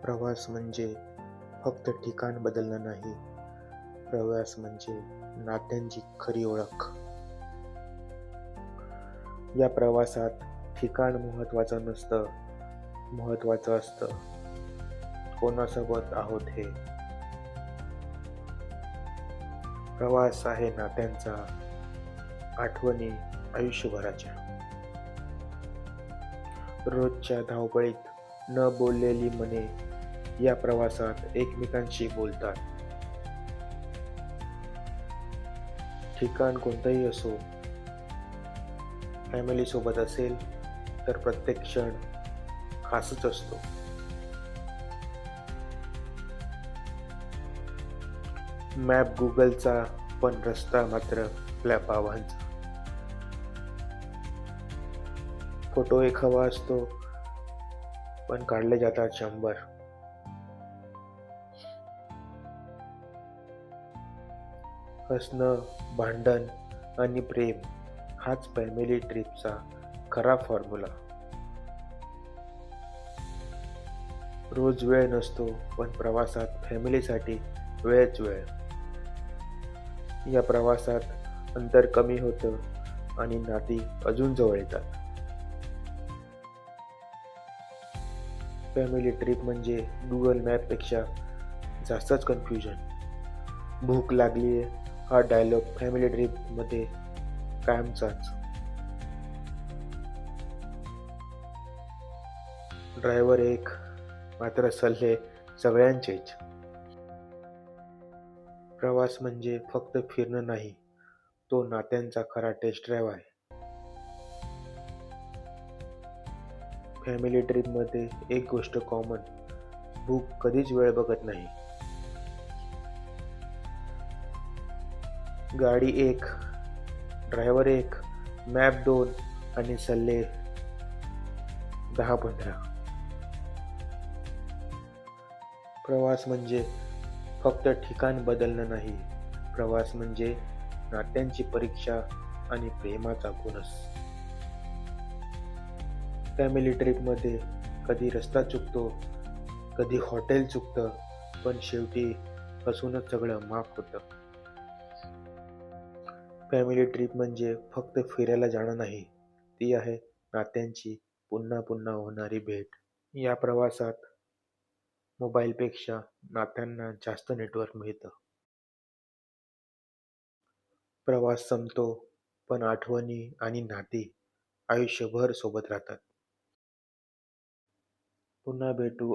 प्रवास म्हणजे फक्त ठिकाण बदलणं नाही, प्रवास म्हणजे नात्यांची खरी ओळख. या प्रवासात ठिकाण महत्त्वाचं नसतं, महत्त्वाचं असतं कोणासोबत आहोत हे. प्रवास आहे नात्यांचा, आठवणी आयुष्यभराच्या. रोजच्या धावपळीत न बोललेली मने या प्रवासात एकमेकांशी बोलतात. ठिकाण कोणतंही असो, फॅमिली सोबत असेल तर प्रत्येक क्षण खासच असतो. मॅप गुगलचा, पण रस्ता मात्र आपल्या पावांचा. फोटो एक हवा असतो, पण काढले जातात 100. हसणं, भांडण आणि प्रेम हाच फॅमिली ट्रिपचा खरा फॉर्म्युला. रोज वेळ नसतो, पण प्रवासात फॅमिलीसाठी वेळच वेळ. या प्रवासात अंतर कमी होतं आणि नाती अजून जवळ येतात. फॅमिली ट्रिप म्हणजे गुगल मॅपपेक्षा जास्तच कन्फ्युजन. भूक लागलीये हा डायलॉग फॅमिली ट्रिपमध्ये कायमचाच. ड्रायव्हर एक, मात्र सल्ले सगळ्यांचेच. प्रवास म्हणजे फक्त फिरणं नाही, तो नात्यांचा खरा टेस्ट ड्राईव्ह आहे. फॅमिली ट्रिपमध्ये एक गोष्ट कॉमन, भूक कधीच वेळ बघत नाही. गाडी एक, ड्रायव्हर एक, मॅप 2 आणि सल्ले 10-15. प्रवास म्हणजे फक्त ठिकाण बदलणं नाही, प्रवास म्हणजे नात्यांची परीक्षा आणि प्रेमाचा बोनस. फॅमिली ट्रिपमध्ये कधी रस्ता चुकतो, कधी हॉटेल चुकतं, पण शेवटी हसूनच सगळं माफ होतं. फॅमिली ट्रिप म्हणजे फक्त फिरायला जाणं नाही, ती आहे नात्यांची पुन्हा पुन्हा होणारी भेट. या प्रवासात मोबाईलपेक्षा नात्यांना जास्त नेटवर्क मिळतं. प्रवास संपतो, पण आठवणी आणि नाती आयुष्यभर सोबत राहतात. पुन्हा भेटू